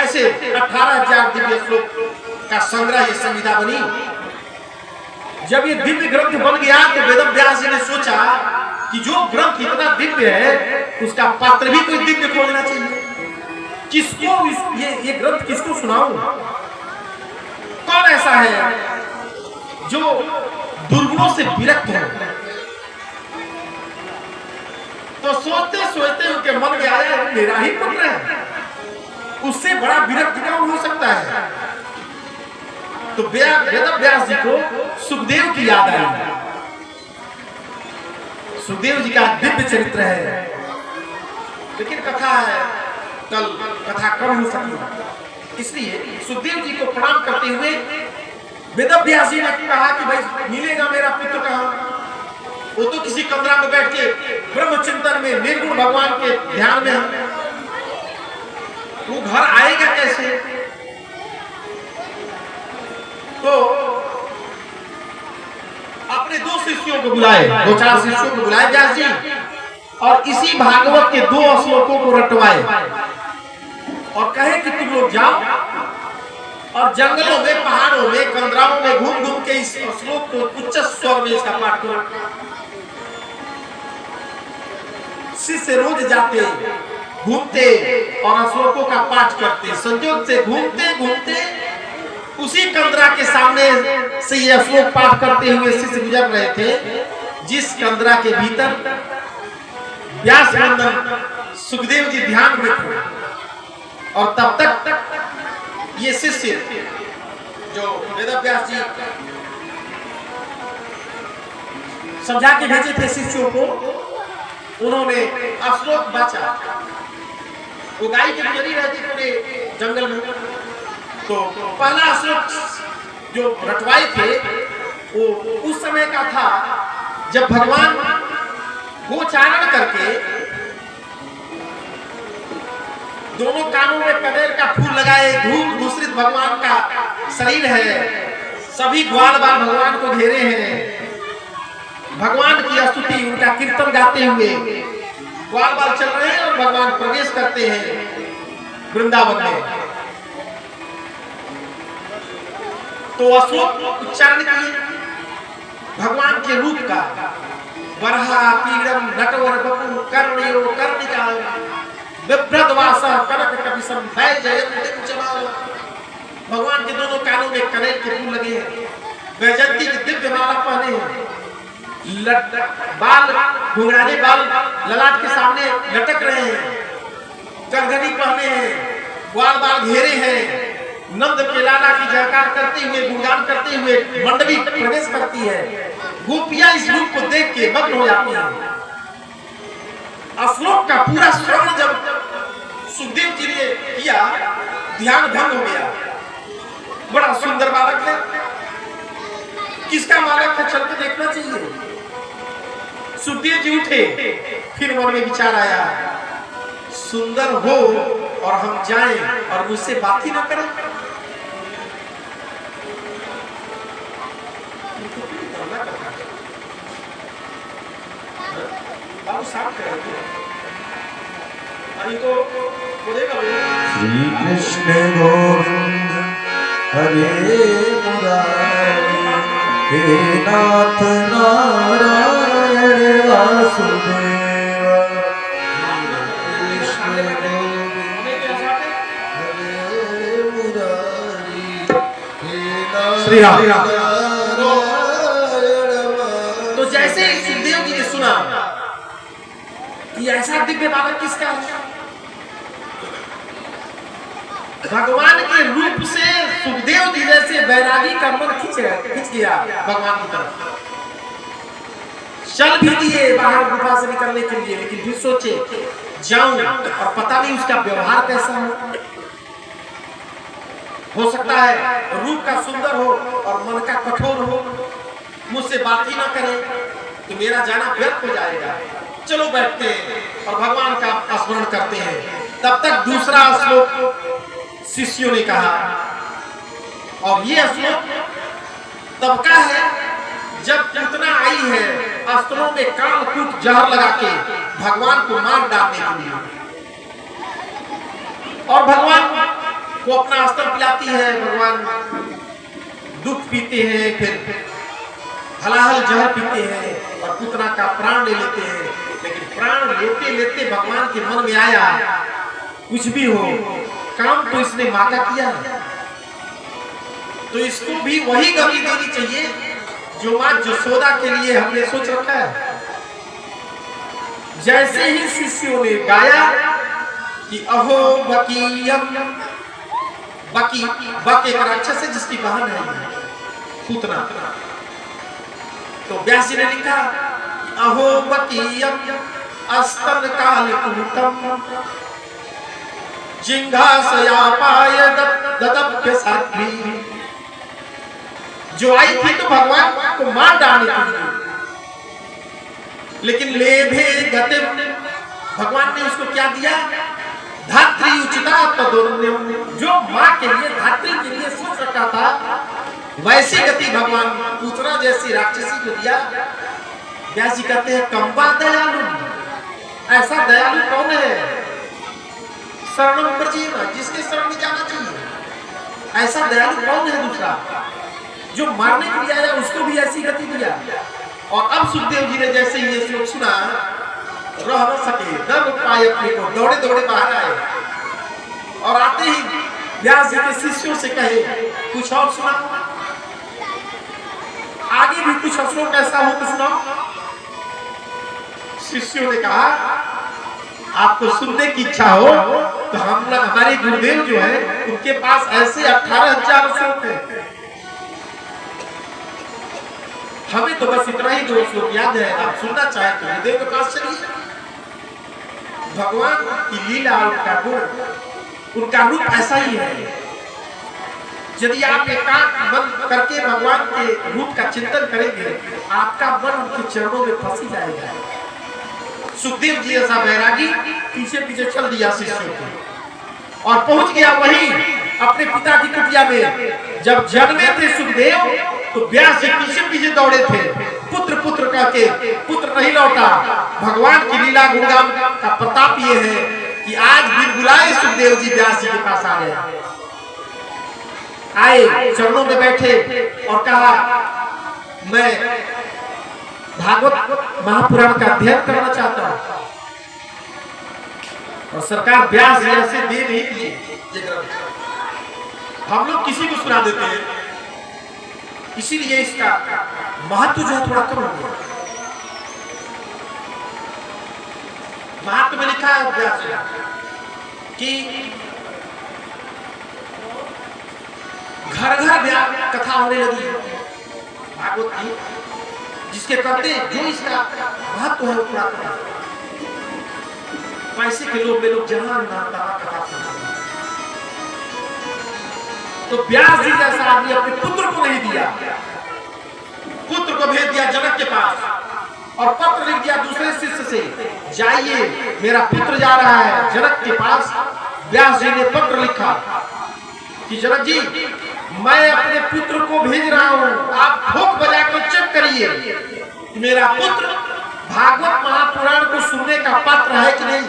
कैसे 18,000 दिव्य श्लोक का संग्रह ये संविधा बनी। जब ये दिव्य ग्रंथ बन गया तो वेदव्यास जी ने सोचा कि जो ग्रंथ इतना दिव्य है उसका पात्र भी कोई दिव्य खोजना चाहिए। किसको ये ग्रंथ किसको सुनाऊं? कौन ऐसा है जो दुर्गुणों से विरक्त हो? तो सोचते सोचते उनके मन में आया मेरा ही पुत्र है, उससे बड़ा विरक्त कौन हो सकता है? तो वेदव्यास जी को सुखदेव की याद आई। सुखदेव जी का दिव्य चरित्र है, लेकिन कथा है, कल कथा कम हो सकी, इसलिए सुखदेव जी को प्रणाम करते हुए वेदव्यास जी ने कहा कि भाई मिलेगा मेरा पुत्र कहाँ? वो तो किसी कमरा में बैठ के ब्रह्म चिंतन में निर्गुण भगवान के ध्यान में है, वो घर आएगा कैसे? तो अपने 2 शिष्यों को बुलाए, 2-4 शिष्यों को बुलाए व्यास जी, और इसी भागवत के 2 श्लोकों को रटवाए और कहे कि तुम लोग जाओ और जंगलों में, पहाड़ों में, कंदराओं में घूम घूम के इस श्लोक को उच्च स्वर में इसका पाठ करो। शिष्य रोज जाते, घूमते और श्लोकों का पाठ करते। संयोग से घूमते घूमते उसी कंदरा के सामने से यह श्लोक पाठ करते हुए शिष्य गुजर रहे थे, जिस कंदरा के भीतर व्यास नंदन सुखदेव जी ध्यान में थे। और तब तक ये शिष्य जो वेदव्यास जी समझा के भेजे थे शिष्यों को, उन्होंने श्लोक बाचा। वो गाय की गुजरी रहती पूरे जंगल में, तो पहला श्लोक जो रटवाए थे वो उस समय का था जब भगवान गोचारण करके दोनों कानों में कनेर का फूल लगाए, धूल दूसरित भगवान का शरीर है, सभी ग्वाल बाल भगवान को घेरे हैं, भगवान की स्तुति उनका कीर्तन गाते हुए ग्वाल बाल चल रहे हैं और भगवान प्रवेश करते हैं वृंदावन में। तो श्लोक उच्चारण किए भगवान के रूप का, बरहा पीड़म नटवर बपु कर्णयो कर्णिका विभ्रदवासा कनक कपिसम भय जयंती चमाओ। भगवान के दोनों कानों में कनेर के फूल लगे हैं, वैजयंती की दिव्य माला पहने हैं, बाल घुंघराले बाल ललाट के सामने लटक रहे हैं, करधनी पहने हैं, ग्वाल बाल घेरे हैं, नंद के लाला की जयकार करते हुए, गुणगान करते हुए मंडली प्रवेश करती है। गोपियां इस रूप को देख के मग्न हो जाती हैं। श्लोक का पूरा श्रवण जब सुखदेव जी ने किया, ध्यान भंग हो गया। बड़ा सुंदर बालक है, किसका बालक है, चल के देखना चाहिए। सुखदेव जी उठे, फिर मन में विचार आया, सुंदर हो और हम जाएं और मुझसे बात ही ना करें। श्री कृष्ण गोविंद हरे मुरारी, हे नाथ नारायण वासुदेव। कृष्ण गोविंद हरे मुरारी, हे नाथ। तो जैसे ही सुखदेव जी ने सुना कि ऐसा दिव्य बालक किसका है, भगवान के रूप से सुखदेव जी जैसे बैरागी का मन खिंच गया भगवान की तरफ। चल भी दिए बाहर गुफा से निकलने के लिए, लेकिन फिर सोचे जाऊं और पता नहीं उसका व्यवहार कैसा हो सकता है रूप का सुंदर हो और मन का कठोर हो, मुझसे बात ही ना करे तो मेरा जाना व्यर्थ हो जाएगा। चलो बैठते हैं और भगवान का स्मरण करते हैं। तब तक दूसरा श्लोक शिष्यों ने कहा, और ये श्लोक तब का है जब पूतना आई है अस्त्रों में कालकूट जहर लगा के भगवान को मार डालने के लिए, और भगवान वो अपना अस्त्र पिलाती है, भगवान दूध पीते हैं, फिर हलाहल जहर पीते हैं और पुतना का प्राण ले लेते हैं। लेकिन प्राण लेते लेते भगवान के मन में आया कुछ भी हो, काम तो इसने माँ का किया है, तो इसको भी वही गति देनी चाहिए जो माँ जसोदा के लिए हमने सोच रखा है। जैसे ही शिष्यों ने गाया कि अहो बकीयम, बकी बक एक राक्षस है जिसकी बहन है पूतना, तो व्यास जी ने लिखा अहो बकीयम अस्तन काल कुतम जिंघासयापाय ददप्य साध्वी। जो आई थी तो भगवान को मार डालने के लिए, लेकिन लेभे गते भगवान ने उसको क्या दिया, धात्री उचिता तदोन्यम। जो माँ के लिए धात्री के लिए सोच रखा था वैसी गति भगवान पूतना जैसी राक्षसी को दिया। व्यास जी कहते हैं कंबा दयालु, ऐसा दयालु कौन है, शरणम प्रजीवा, जिसके शरण में जाना चाहिए, ऐसा दयालु कौन है दूसरा जो मारने के लिए आया उसको भी ऐसी गति दिया। और अब सुखदेव जी ने जैसे ये श्लोक सुना रह न सके, दर्द पाए अपने को, दौड़े दौड़े बाहर आए और आते ही व्यास जी के शिष्यों से कहे कुछ और सुना, आगे भी कुछ श्लोक ऐसा हो तो सुनाओ। शिष्यों ने कहा आपको सुनने की इच्छा हो तो हम हमारे गुरुदेव जो है उनके पास ऐसे 18,000 श्लोक हैं, हमें तो बस इतना ही 2 श्लोक याद है। आप सुनना चाहे तो गुरुदेव के पास चलिए। भगवान की लीला, उनका गुण, उनका रूप ऐसा ही है। यदि आप एकांत मन करके भगवान के रूप का चिंतन करेंगे आपका मन उनके चरणों में फंस जाएगा। सुखदेव जी ऐसा बैरागी पीछे पीछे चल दिया शिष्यों को और पहुंच गया वहीं अपने पिता की कुटिया में। जब जन्मे थे सुखदेव तो व्यास जी पीछे पीछे दौड़े थे, पुत्र पुत्र कहके, पुत्र नहीं लौटा। भगवान की लीला गुणगान का प्रताप ये है कि आज भी बुलाए सुखदेव जी व्यास जी के पास आ गए, आए चरणों में बैठे और कहा मैं भागवत महापुराण का अध्ययन करना चाहता हूं। और सरकार व्यास जी ऐसे दे नहीं दिए, हम लोग किसी को सुना देते हैं, इसीलिए इसका महत्व जो है थोड़ा कम हो गया। महत्व में लिखा है व्यास कि घर घर कथा होने लगी भागवत की, जिसके करते जो इसका महत्व है वो पूरा करते। पैसे के लोग में लोग जहां कथा सुनते, तो व्यास जी जैसा आदमी अपने पुत्र को नहीं दिया, पुत्र को भेज दिया जनक के पास और पत्र लिख दिया दूसरे शिष्य से, जाइए मेरा पुत्र जा रहा है जनक के पास। व्यास जी ने पत्र लिखा कि जनक जी मैं अपने पुत्र को भेज रहा हूं, आप ठोक बजा कर चेक करिए कि मेरा पुत्र भागवत महापुराण को सुनने का पात्र है कि नहीं।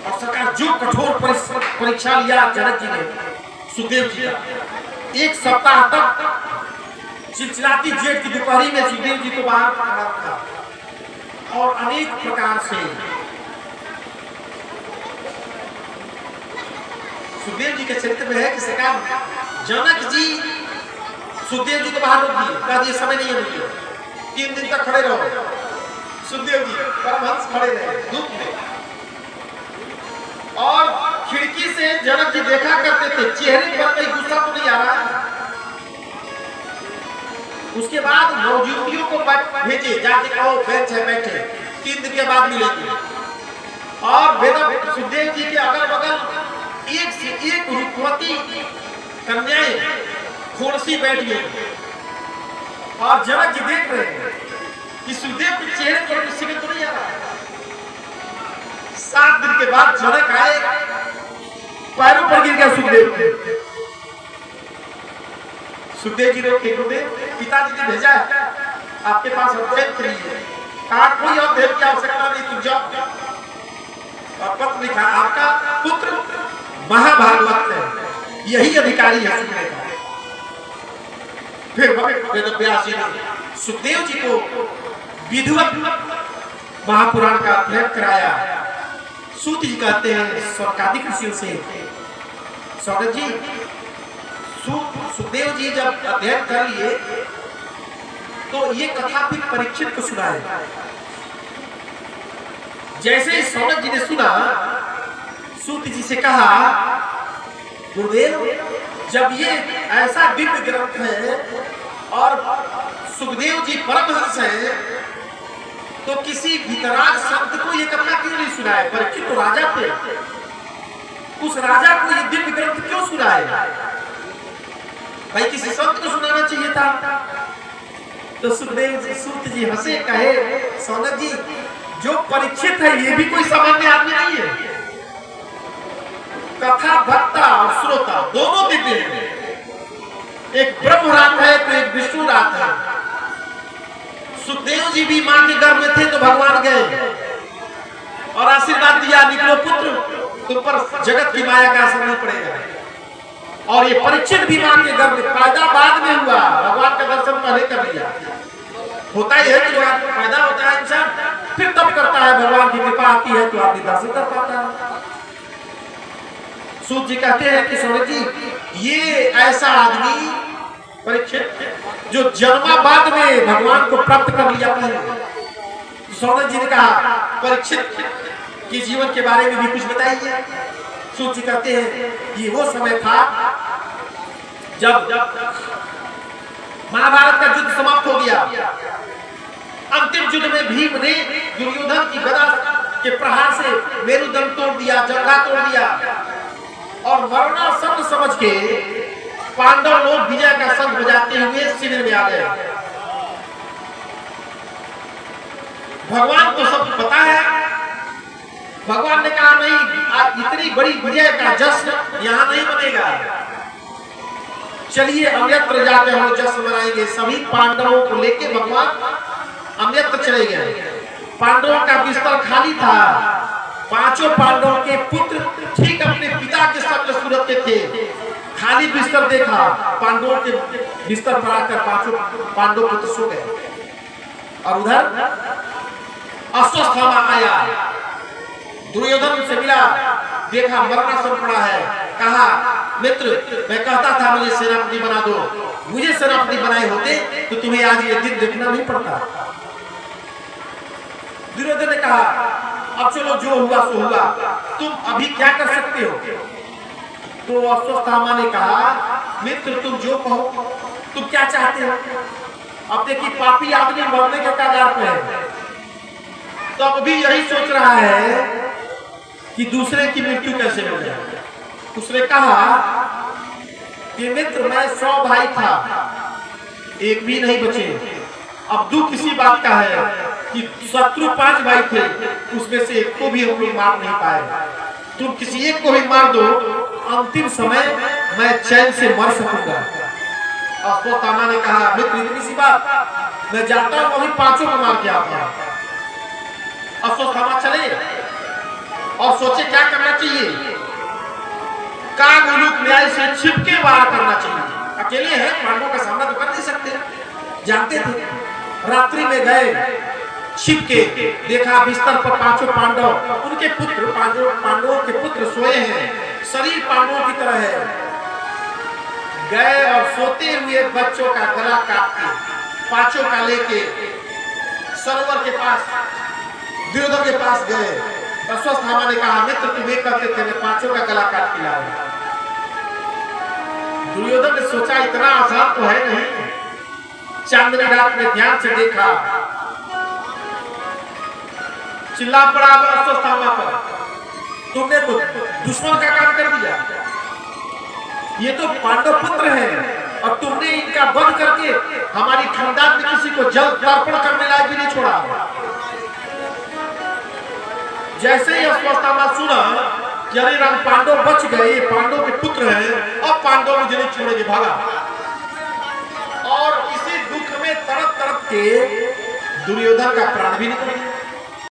और सरकार जो कठोर परीक्षा लिया जनक जी ने सुखदेव जी का, 1 सप्ताह तक चिलचिलाती जेठ की दोपहरी में सुखदेव जी को बाहर पकड़ा था और अनेक प्रकार से सुखदेव जी के चरित्र में है कि सरकार जनक जी सुखदेव जी को बाहर रोक दिए, कहा दिए समय नहीं है मुझे, 3 दिन तक खड़े रहो। सुखदेव जी परमहंस खड़े रहे धूप में और खिड़की से जनक जी देखा करते थे, चेहरे पर कोई गुस्सा तो नहीं आ रहा है। उसके बाद नवजुवतियों को भेजे, जाके कहो बैठे 3 दिन के बाद मिलेंगे। और वेद सुखदेव जी के अगल बगल एक से एक रूपवती कन्याएं खोरसी बैठ गई और जनक जी देख रहे हैं कि सुखदेव के चेहरे पर किसी में तो नहीं आ रहा। 7 दिन के बाद जनक आए, पैरों पर गिर गया सुखदेव। सुखदेव जी ने गुरुदेव पिताजी ने भेजा है आपके पास अध्ययन के लिए, कहा कोई अध्ययन की आवश्यकता नहीं, तुम जाओ। और पत्र लिखा आपका पुत्र महाभागवत है, यही अधिकारी है सुनने का। फिर वेदव्यास जी ने सुखदेव जी को विधिवत महापुराण का अध्ययन कराया। सूत जी कहते हैं स्वर्गाधिक ऋषियों से, सौनक जी सुखदेव जी जब अध्ययन कर लिए तो ये कथा फिर परीक्षित को सुनाए। जैसे ही सौनक जी ने सुना, सूत जी से कहा, गुरुदेव जब ये ऐसा दिव्य ग्रंथ है और सुखदेव जी परमहंस है, तो किसी वितराग संत को ये कथा क्यों नहीं सुनाए? परीक्षित तो राजा थे, उस राजा को ये दिव्य ग्रंथ क्यों सुनाए? भाई किसी संत को सुनाना चाहिए था। तो सुखदेव सूत जी हंसे, कहे, सौनक जी जो परीक्षित है ये भी कोई सामान्य आदमी नहीं है। कथा भक्ता और श्रोता दोनों दिव्य हैं। एक ब्रह्म रात है तो एक विष्णु रात है। सुखदेव जी भी मां के गर्भ में थे तो भगवान गए और आशीर्वाद दिया, निकलो पुत्र, तुम पर जगत की माया का असर नहीं पड़ेगा। और ये परीक्षित भी मां के गर्भ में, पैदा बाद में हुआ, भगवान का दर्शन पहले कर लिया। होता ही है कि पैदा होता है इंसान, फिर तब करता है, भगवान की कृपा आती है तो आदमी दर्शन कर पाता है। सूत जी कहते हैं कि सौनक जी ये ऐसा आदमी परीक्षित जो जन्माबाद में भगवान को प्राप्त कर लिया पहले। सौनक जी ने कहा, परीक्षित के जीवन के बारे में भी कुछ बताइए। सूत जी कहते हैं कि वो समय था जब महाभारत का युद्ध समाप्त हो गया। अंतिम युद्ध में भीम ने दुर्योधन की गदा के प्रहार से मेरुदंड तोड़ दिया, जंघा तोड़ दिया और मरणासन्न समझ के पांडव लोग विजय का शंख बजाते हुए शिविर में आ गए। भगवान को सब पता है। भगवान ने कहा, नहीं, इतनी बड़ी विजय का जश्न यहाँ नहीं बनेगा, चलिए अन्यत्र जाके हम जश्न मनाएंगे। सभी पांडवों को लेके भगवान अन्यत्र चले गए। पांडवों का बिस्तर खाली था। पांचों पांडवों के पुत्र ठीक अपने पिता के शक्ल सूरत के थे। खाली बिस्तर देखा, पांडवों के बिस्तर पर आकर पांचों पांडव पुत्र सो गए। और उधर अश्वस्थामा आया, दुर्योधन से मिला, देखा मरणासन पड़ा है। कहा, मित्र मैं कहता था मुझे सेनापति बना दो, मुझे सेनापति बनाए होते तो तुम्हें आज ये दिन देखना नहीं पड़ता। दुर्योधन ने कहा, अब चलो जो हुआ सो हुआ, तुम अभी क्या कर सकते हो? तो अश्वस्थामा ने कहा, मित्र तुम जो कहो, तुम क्या चाहते हो? अब देखिए पापी आदमी मरने के कगार पे है, तो अब भी यही सोच रहा है कि दूसरे की मृत्यु कैसे हो जाए। उसने कहा कि मित्र मैं 100 भाई था, एक भी नहीं बचे। अब दुख किसी बात का है कि शत्रु 5 भाई थे, उसमें से एक को भी हम लोग मार नहीं पाए। तुम किसी एक को ही मार दो, अंतिम समय मैं चैन से मर सकूंगा। अश्वस्थामा ने कहा, मित्र इतनी सी बात, मैं जाता हूं वही 5 को मार के आता हूं। अश्वस्थामा चले और सोचे क्या करना चाहिए। कागुलुक न्याय से छिपके वार करना चाहिए। अकेले हैं, पांडवों का सामना तो कर नहीं सकते, जानते थे। रात्रि में गए, छिपके देखा बिस्तर पर 5 पांडव, उनके पुत्र पांडवों के पुत्र सोए हैं, शरीर पांडवों की तरह है। गए और सोते हुए बच्चों का गला काट के 5 का लेके सरोवर के पास दुर्योधन के पास गए। अश्वस्थामा ने कहा, मित्र तुम एक करते थे, मैं 5 का गला काट के लाया। दुर्योधन ने सोचा इतना आसान तो है नहीं। चांदनी रात में ध्यान से देखा, चिल्ला पड़ा अश्वस्थामा पर, तुमने तो दुश्मन का काम कर दिया। ये तो पांडव पुत्र हैं और तुमने इनका वध करके हमारी खानदान में किसी को जल तर्पण करने लायक भी नहीं छोड़ा। जैसे ही अश्वस्थामा सुना कि अरे राम पांडव बच गए, पांडव के पुत्र हैं, अब पांडव मुझे नहीं छोड़ेंगे, भागा। और इसी दुख में तड़प तड़प के दुर्योधन का प्राण भी निकल गया।